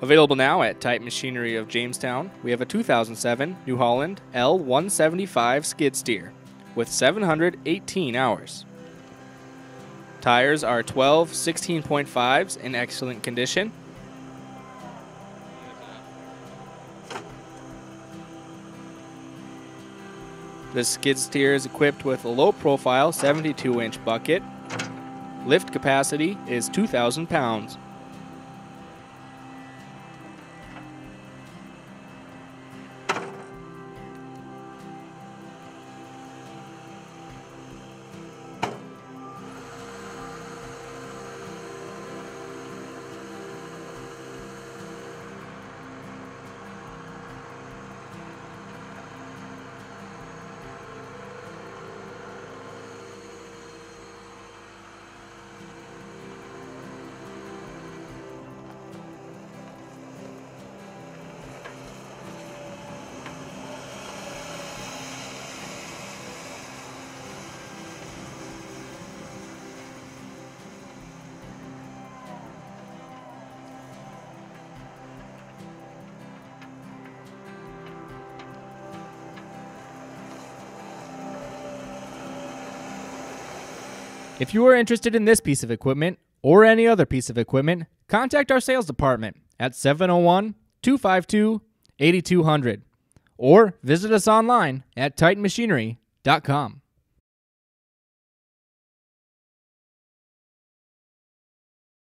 Available now at Type Machinery of Jamestown, we have a 2007 New Holland L175 skid steer with 718 hours. Tires are 12 16.5s in excellent condition. This skid steer is equipped with a low-profile 72-inch bucket. Lift capacity is 2,000 pounds. If you are interested in this piece of equipment or any other piece of equipment, contact our sales department at 701-252-8200 or visit us online at titanmachinery.com.